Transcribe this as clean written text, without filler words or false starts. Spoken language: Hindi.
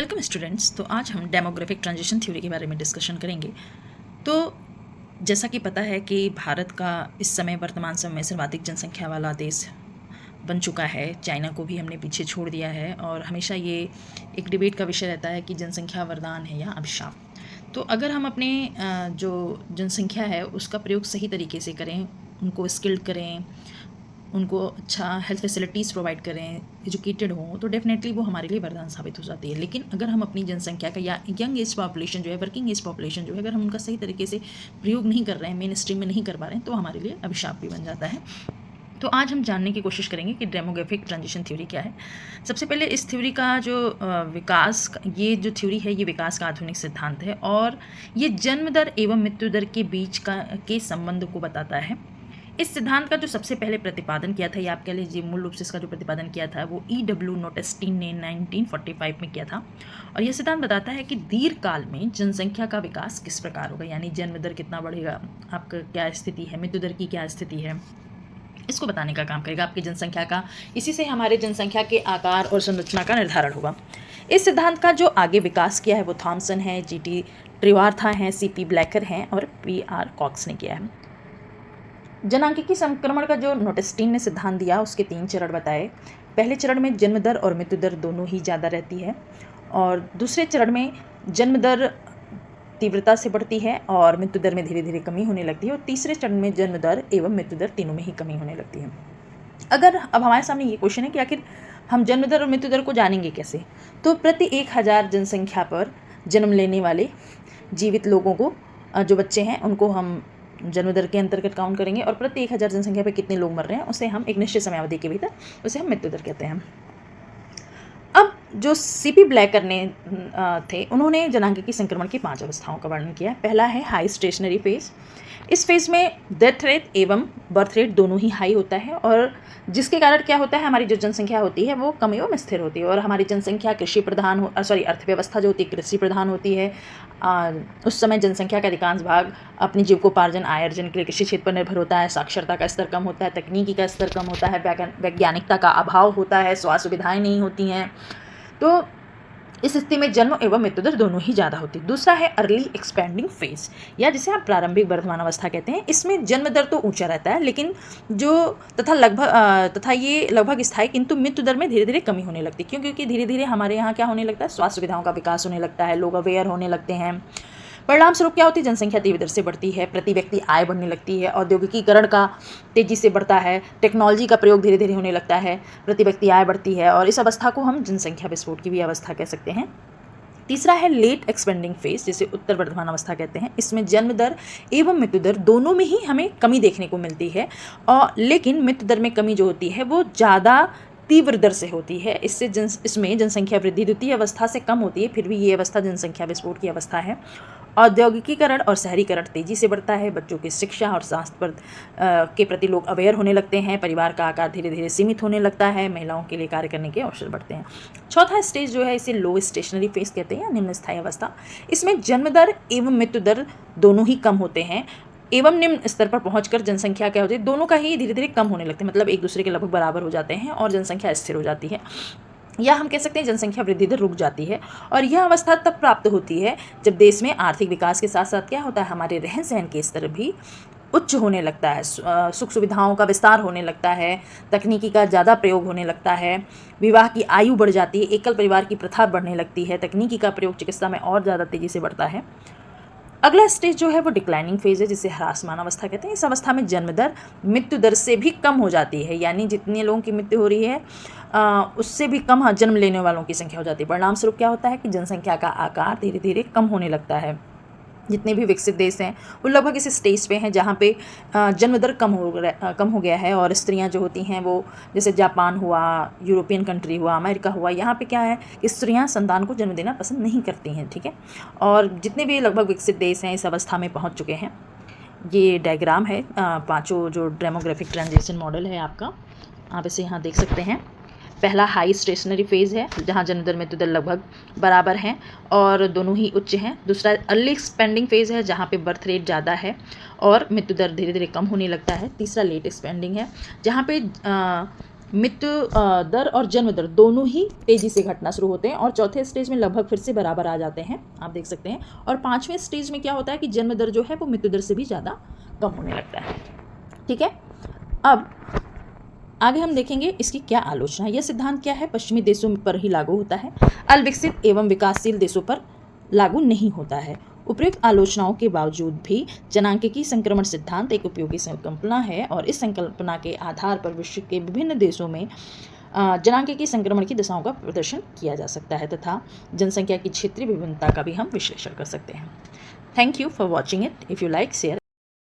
Welcome students. तो आज हम डेमोग्राफिक ट्रांजिशन थ्योरी के बारे में डिस्कशन करेंगे। तो जैसा कि पता है कि भारत का इस समय वर्तमान समय में सर्वाधिक जनसंख्या वाला देश बन चुका है। चाइना को भी हमने पीछे छोड़ दिया है और हमेशा ये एक डिबेट का विषय रहता है कि जनसंख्या वरदान है या अभिशाप। तो अगर हम अपने जो जनसंख्या है उसका प्रयोग सही तरीके से करें, उनको स्किल्ड करें, उनको अच्छा हेल्थ फैसिलिटीज़ प्रोवाइड करें, एजुकेटेड हों, तो डेफिनेटली वो हमारे लिए वरदान साबित हो जाती है। लेकिन अगर हम अपनी जनसंख्या का या यंग एज पॉपुलेशन जो है, वर्किंग एज पॉपुलेशन जो है, अगर हम उनका सही तरीके से प्रयोग नहीं कर रहे हैं, मेन स्ट्रीम में नहीं कर पा रहे हैं, तो हमारे लिए अभिशाप भी बन जाता है। तो आज हम जानने की कोशिश करेंगे कि डेमोग्राफिक ट्रांजिशन थ्योरी क्या है। सबसे पहले इस थ्योरी का जो ये जो थ्योरी है ये विकास का आधुनिक सिद्धांत है और ये जन्म दर एवं मृत्यु दर के बीच के संबंध को बताता है। इस सिद्धांत का जो सबसे पहले प्रतिपादन किया था, या आप कह लीजिए मूल रूप से इसका जो प्रतिपादन किया था, वो E.W. नोटेस्टीन ने 1945 में किया था। और यह सिद्धांत बताता है कि दीर्घकाल में जनसंख्या का विकास किस प्रकार होगा, यानी जन्म दर कितना बढ़ेगा, आपका क्या स्थिति है, मृत्यु दर की क्या स्थिति है, इसको बताने का काम करेगा आपकी जनसंख्या का। इसी से हमारे जनसंख्या के आकार और संरचना का निर्धारण होगा। इस सिद्धांत का जो आगे विकास किया है वो थॉमसन है, G.T. त्रिवार्था हैं, C.P. ब्लैकर हैं और P.R. कॉक्स ने किया है। जनांकिकी संक्रमण का जो नोटेस्टीन ने सिद्धांत दिया उसके 3 चरण बताए। पहले चरण में जन्म दर और मृत्यु दर दोनों ही ज़्यादा रहती है और दूसरे चरण में जन्म दर तीव्रता से बढ़ती है और मृत्यु दर में धीरे धीरे कमी होने लगती है और तीसरे चरण में जन्म दर एवं मृत्यु दर तीनों में ही कमी होने लगती है। अगर अब हमारे सामने ये क्वेश्चन है कि आखिर हम जन्म दर और मृत्यु दर को जानेंगे कैसे, तो प्रति 1000 जनसंख्या पर जन्म लेने वाले जीवित लोगों को, जो बच्चे हैं, उनको हम जन्म दर के अंतर्गत काउंट करेंगे और प्रति 1000 जनसंख्या पर कितने लोग मर रहे हैं उसे हम एक निश्चित समयावधि के भीतर उसे हम मृत्यु दर कहते हैं। अब जो C.P. ब्लैकर ने थे, उन्होंने जनांकिकी संक्रमण की 5 अवस्थाओं का वर्णन किया। पहला है हाई स्टेशनरी फेज। इस फेज में डेथ रेट एवं बर्थ रेट दोनों ही हाई होता है और जिसके कारण क्या होता है, हमारी जो जनसंख्या होती है वो कम एवं स्थिर होती है और हमारी जनसंख्या अर्थव्यवस्था जो होती है कृषि प्रधान होती है। उस समय जनसंख्या का अधिकांश भाग अपनी जीविकोपार्जन आय अर्जन के लिए कृषि क्षेत्र पर निर्भर होता है। साक्षरता का स्तर कम होता है, तकनीकी का स्तर कम होता है, वैज्ञानिकता का अभाव होता है, स्वास्थ्य सुविधाएं नहीं होती हैं। तो इस स्थिति में जन्म एवं मृत्यु दर दोनों ही ज़्यादा होती है। दूसरा है अर्ली एक्सपेंडिंग फेज, या जिसे आप प्रारंभिक वर्धमान अवस्था कहते हैं। इसमें जन्म दर तो ऊंचा रहता है लेकिन ये लगभग स्थायी, किंतु मृत्यु दर में धीरे धीरे कमी होने लगती है। क्यों? क्योंकि धीरे धीरे हमारे यहाँ क्या होने लगता है, स्वास्थ्य सुविधाओं का विकास होने लगता है, लोग अवेयर होने लगते हैं। परिणाम स्वरूप क्या होती है, जनसंख्या तीव्र दर से बढ़ती है, प्रति व्यक्ति आय बढ़ने लगती है, औद्योगिकीकरण का तेजी से बढ़ता है, टेक्नोलॉजी का प्रयोग धीरे धीरे होने लगता है, प्रति व्यक्ति आय बढ़ती है और इस अवस्था को हम जनसंख्या विस्फोट की भी अवस्था कह सकते हैं। तीसरा है लेट एक्सपेंडिंग फेज, जिसे उत्तर वर्धमान अवस्था कहते हैं। इसमें जन्म दर एवं मृत्यु दर दोनों में ही हमें कमी देखने को मिलती है और लेकिन मृत्यु दर में कमी जो होती है वो ज़्यादा तीव्र दर से होती है। इसमें जनसंख्या वृद्धि द्वितीय अवस्था से कम होती है, फिर भी ये अवस्था जनसंख्या विस्फोट की अवस्था है। औद्योगिकीकरण और शहरीकरण तेजी से बढ़ता है, बच्चों की शिक्षा और स्वास्थ्य के प्रति लोग अवेयर होने लगते हैं, परिवार का आकार धीरे धीरे सीमित होने लगता है, महिलाओं के लिए कार्य करने के अवसर बढ़ते हैं। चौथा स्टेज जो है इसे लो स्टेशनरी फेज कहते हैं, या निम्न स्थायी अवस्था। इसमें जन्म दर एवं मृत्यु दर दोनों ही कम होते हैं एवं निम्न स्तर पर पहुंचकर जनसंख्या क्या होती है, दोनों का ही धीरे धीरे कम होने लगते हैं, मतलब एक दूसरे के लगभग बराबर हो जाते हैं और जनसंख्या स्थिर हो जाती है, या हम कह सकते हैं जनसंख्या वृद्धि दर रुक जाती है। और यह अवस्था तब प्राप्त होती है जब देश में आर्थिक विकास के साथ साथ क्या होता है, हमारे रहन सहन के स्तर भी उच्च होने लगता है, सुख सुविधाओं का विस्तार होने लगता है, तकनीकी का ज़्यादा प्रयोग होने लगता है, विवाह की आयु बढ़ जाती है, एकल परिवार की प्रथा बढ़ने लगती है, तकनीकी का प्रयोग चिकित्सा में और ज़्यादा तेज़ी से बढ़ता है। अगला स्टेज जो है वो डिक्लाइनिंग फेज है, जिसे ह्रासमान अवस्था कहते हैं। इस अवस्था में जन्म दर मृत्यु दर से भी कम हो जाती है, यानी जितने लोगों की मृत्यु हो रही है उससे भी कम जन्म लेने वालों की संख्या हो जाती है। परिणाम स्वरूप क्या होता है कि जनसंख्या का आकार धीरे धीरे कम होने लगता है। जितने भी विकसित देश हैं वो लगभग इस स्टेज पे हैं जहाँ पे जन्म दर कम हो गया है और स्त्रियाँ जो होती हैं वो, जैसे जापान हुआ, यूरोपियन कंट्री हुआ, अमेरिका हुआ, यहाँ पे क्या है कि स्त्रियाँ संतान को जन्म देना पसंद नहीं करती हैं, ठीक है। और जितने भी लगभग विकसित देश हैं इस अवस्था में पहुँच चुके हैं। ये डायग्राम है, 5 जो डेमोग्राफिक ट्रांजिशन मॉडल है आपका, आप इसे यहाँ देख सकते हैं। पहला हाई स्टेशनरी फेज है जहाँ जन्म दर मृत्यु दर लगभग बराबर हैं और दोनों ही उच्च हैं। दूसरा अर्ली एक्सपेंडिंग फेज है जहाँ पे बर्थ रेट ज़्यादा है और मृत्यु दर धीरे धीरे कम होने लगता है। तीसरा लेट एक्सपेंडिंग है जहाँ पे मृत्यु दर और जन्म दर दोनों ही तेज़ी से घटना शुरू होते हैं और चौथे स्टेज में लगभग फिर से बराबर आ जाते हैं, आप देख सकते हैं। और पाँचवें स्टेज में क्या होता है कि जन्म दर जो है वो मृत्यु दर से भी ज़्यादा कम होने लगता है। ठीक है, अब आगे हम देखेंगे इसकी क्या आलोचना है। यह सिद्धांत क्या है, पश्चिमी देशों पर ही लागू होता है, अविकसित एवं विकासशील देशों पर लागू नहीं होता है। उपयुक्त आलोचनाओं के बावजूद भी जनांकीय संक्रमण सिद्धांत एक उपयोगी संकल्पना है और इस संकल्पना के आधार पर विश्व के विभिन्न देशों में जनांकीय संक्रमण की दशाओं का प्रदर्शन किया जा सकता है तथा जनसंख्या की क्षेत्रीय विभिन्नता का भी हम विश्लेषण कर सकते हैं। Thank you for watching it. If you like share